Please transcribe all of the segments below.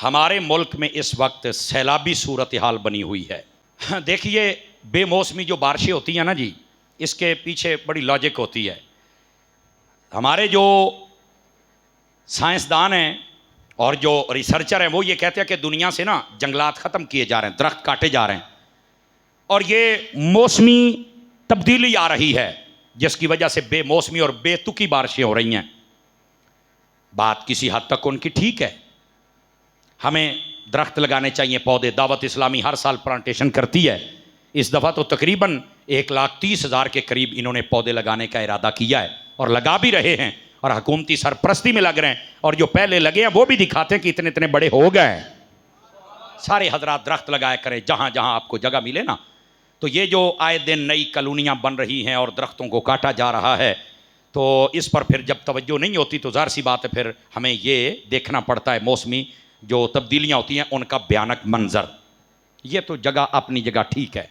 हमारे मुल्क में इस वक्त सैलाबी सूरत हाल बनी हुई है। देखिए, बेमौसमी जो बारिशें होती हैं ना जी, इसके पीछे बड़ी लॉजिक होती है। हमारे जो साइंसदान हैं और जो रिसर्चर हैं वो ये कहते हैं कि दुनिया से ना जंगलात ख़त्म किए जा रहे हैं, दरख्त काटे जा रहे हैं और ये मौसमी तब्दीली आ रही है जिसकी वजह से बेमौसमी और बेतुकी बारिशें हो रही हैं। बात किसी हद तक उनकी ठीक है, हमें दरख्त लगाने चाहिए, पौधे। दावत इस्लामी हर साल प्लांटेशन करती है। इस दफ़ा तो तकरीबन 1,30,000 के करीब इन्होंने पौधे लगाने का इरादा किया है और लगा भी रहे हैं और हुकूमती सरपरस्ती में लग रहे हैं। और जो पहले लगे हैं वो भी दिखाते हैं कि इतने इतने बड़े हो गए हैं। सारे हजरात दरख्त लगाया करें जहाँ जहाँ आपको जगह मिले ना। तो ये जो आए दिन नई कॉलोनियाँ बन रही हैं और दरख्तों को काटा जा रहा है, तो इस पर फिर जब तवज्जो नहीं होती तो ज़ाहिर सी बात है फिर हमें ये देखना पड़ता है मौसमी जो तब्दीलियाँ होती हैं उनका भयानक मंजर। ये तो जगह अपनी जगह ठीक है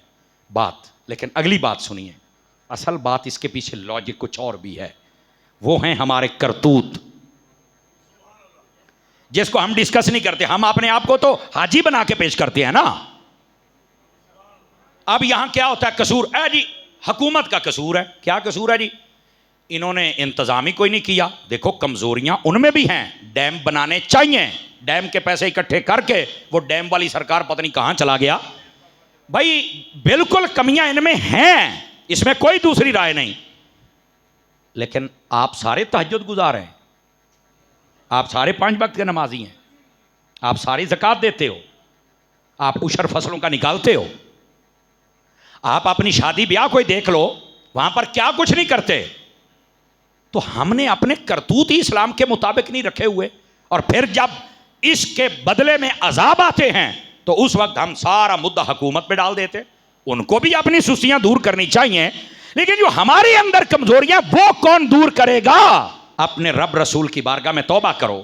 बात, लेकिन अगली बात सुनिए। असल बात इसके पीछे लॉजिक कुछ और भी है। वो हैं हमारे करतूत, जिसको हम डिस्कस नहीं करते। हम अपने आप को तो हाजी बना के पेश करते हैं ना। अब यहां क्या होता है, कसूर है जी हुकूमत का कसूर है। क्या कसूर है जी? इन्होंने इंतजाम ही कोई नहीं किया। देखो, कमजोरियां उनमें भी हैं। डैम बनाने चाहिए, डैम के पैसे इकट्ठे करके वो डैम वाली सरकार पता नहीं कहां चला गया। भाई बिल्कुल कमियां इनमें हैं, इसमें कोई दूसरी राय नहीं। लेकिन आप सारे तहज्जुद गुजार हैं, आप सारे 5 वक्त के नमाजी हैं, आप सारी ज़कात देते हो, आप उशर फसलों का निकालते हो। आप अपनी शादी ब्याह कोई देख लो, वहां पर क्या कुछ नहीं करते। तो हमने अपने करतूत ही इस्लाम के मुताबिक नहीं रखे हुए, और फिर जब इसके बदले में अजाब आते हैं तो उस वक्त हम सारा मुद्दा हुकूमत पे डाल देते। उनको भी अपनी सुस्तियां दूर करनी चाहिए, लेकिन जो हमारे अंदर कमजोरियां वो कौन दूर करेगा? अपने रब रसूल की बारगाह में तौबा करो।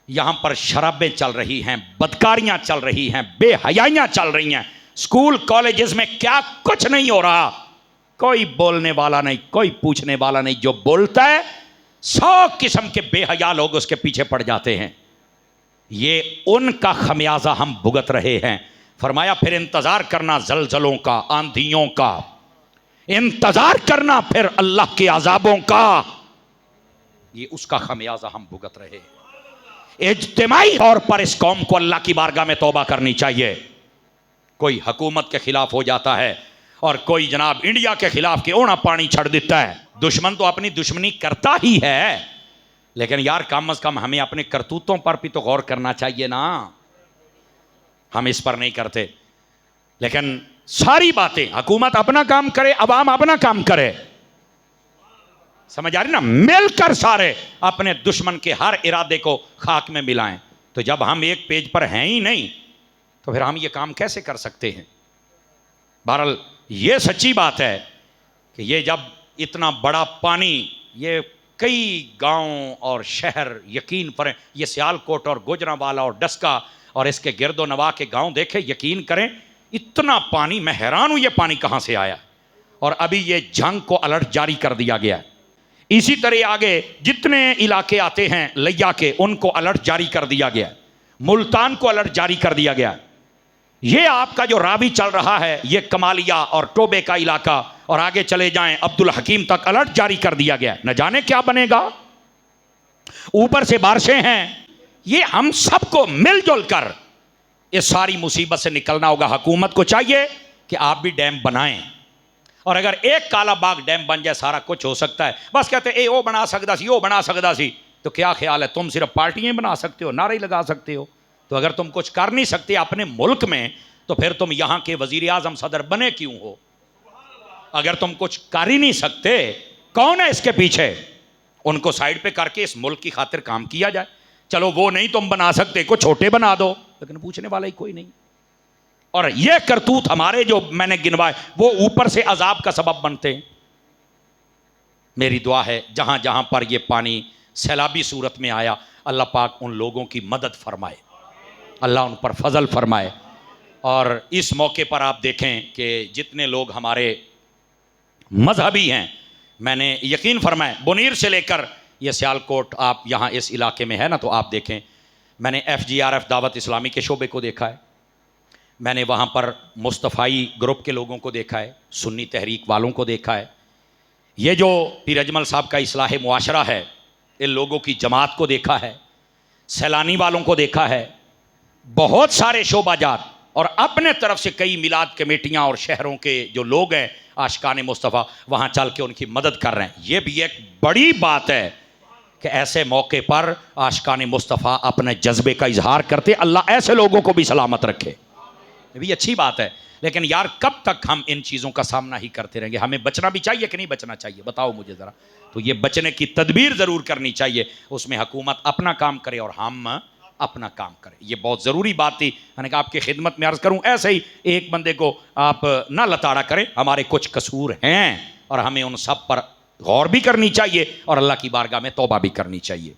यहां पर शराबें चल रही हैं, बदकारियां चल रही हैं, बेहयाइयां चल रही हैं। स्कूल कॉलेजेस में क्या कुछ नहीं हो रहा, कोई बोलने वाला नहीं, कोई पूछने वाला नहीं। जो बोलता है 100 किस्म के बेहया लोग उसके पीछे पड़ जाते हैं। ये उनका खमियाजा हम भुगत रहे हैं। फरमाया फिर इंतजार करना जलजलों का, आंधियों का, इंतजार करना फिर अल्लाह के अजाबों का। ये उसका खमियाजा हम भुगत रहे हैं। इज्तिमाई तौर पर इस कौम को अल्लाह की बारगाह में तौबा करनी चाहिए। कोई हुकूमत के खिलाफ हो जाता है और कोई जनाब इंडिया के खिलाफ के ओना पानी छड़ देता है। दुश्मन तो अपनी दुश्मनी करता ही है, लेकिन यार कम अज कम हमें अपने करतूतों पर भी तो गौर करना चाहिए ना। हम इस पर नहीं करते। लेकिन सारी बातें हुकूमत अपना काम करे, अवाम अपना काम करे, समझ आ रही ना। मिलकर सारे अपने दुश्मन के हर इरादे को खाक में मिलाएं। तो जब हम एक पेज पर हैं ही नहीं तो फिर हम ये काम कैसे कर सकते हैं? बहरहाल ये सच्ची बात है कि ये जब इतना बड़ा पानी, ये कई गांव और शहर, यकीन करें, ये सियालकोट और गुजरांवाला और डस्का और इसके गिरदो नवा के गांव देखे, यकीन करें इतना पानी, मैं हैरान हूं ये पानी कहां से आया। और अभी ये जंग को अलर्ट जारी कर दिया गया है। इसी तरह आगे जितने इलाके आते हैं लिया के, उनको अलर्ट जारी कर दिया गया है। मुल्तान को अलर्ट जारी कर दिया गया है। ये आपका जो रावी चल रहा है, ये कमालिया और टोबे का इलाका, और आगे चले जाएं अब्दुल हकीम तक अलर्ट जारी कर दिया गया। न जाने क्या बनेगा। ऊपर से बारिशें हैं। ये हम सबको मिलजुल कर इस सारी मुसीबत से निकलना होगा। हुकूमत को चाहिए कि आप भी डैम बनाएं, और अगर एक काला बाग डैम बन जाए सारा कुछ हो सकता है। बस कहते ए वो बना सकता सी, वो बना सकता सी, तो क्या ख्याल है तुम सिर्फ पार्टियां बना सकते हो, नारे लगा सकते हो। तो अगर तुम कुछ कर नहीं सकते अपने मुल्क में, तो फिर तुम यहां के वजीर आजम सदर बने क्यों हो? अगर तुम कुछ कर ही नहीं सकते, कौन है इसके पीछे? उनको साइड पे करके इस मुल्क की खातिर काम किया जाए। चलो वो नहीं तुम बना सकते, कुछ छोटे बना दो, लेकिन पूछने वाला ही कोई नहीं। और ये करतूत हमारे जो मैंने गिनवाए वो ऊपर से अजाब का सबब बनते हैं। मेरी दुआ है जहां जहां पर ये पानी सैलाबी सूरत में आया, अल्लाह पाक उन लोगों की मदद फरमाए, अल्लाह उन पर फजल फरमाए। और इस मौके पर आप देखें कि जितने लोग हमारे मजहबी हैं, मैंने यकीन फरमाए बुनीर से लेकर ये सियालकोट, आप यहाँ इस इलाके में है ना, तो आप देखें मैंने FGRF दावत इस्लामी के शोबे को देखा है, मैंने वहाँ पर मुस्तफ़ाई ग्रुप के लोगों को देखा है, सुन्नी तहरीक वालों को देखा है, ये जो पीर अजमल साहब का इस्लाह मुआशरा है, इन लोगों की जमात को देखा है, सैलानी वालों को देखा है, बहुत सारे शोबाजात, और अपने तरफ से कई मिलाद कमेटियाँ और शहरों के जो लोग हैं आशिकान मुस्तफ़ा वहाँ चल के उनकी मदद कर रहे हैं। ये भी एक बड़ी बात है कि ऐसे मौके पर आशिकान मुस्तफ़ा अपने जज्बे का इजहार करते। अल्लाह ऐसे लोगों को भी सलामत रखे, ये भी अच्छी बात है। लेकिन यार कब तक हम इन चीज़ों का सामना ही करते रहेंगे? हमें बचना भी चाहिए कि नहीं बचना चाहिए, बताओ मुझे ज़रा। तो ये बचने की तदबीर ज़रूर करनी चाहिए, उसमें हुकूमत अपना काम करे और हम अपना काम करें। ये बहुत ज़रूरी बात थी। मैंने कहा आपकी खिदमत में अर्ज़ करूं, ऐसे ही एक बंदे को आप ना लताड़ा करें, हमारे कुछ कसूर हैं और हमें उन सब पर गौर भी करनी चाहिए और अल्लाह की बारगाह में तौबा भी करनी चाहिए।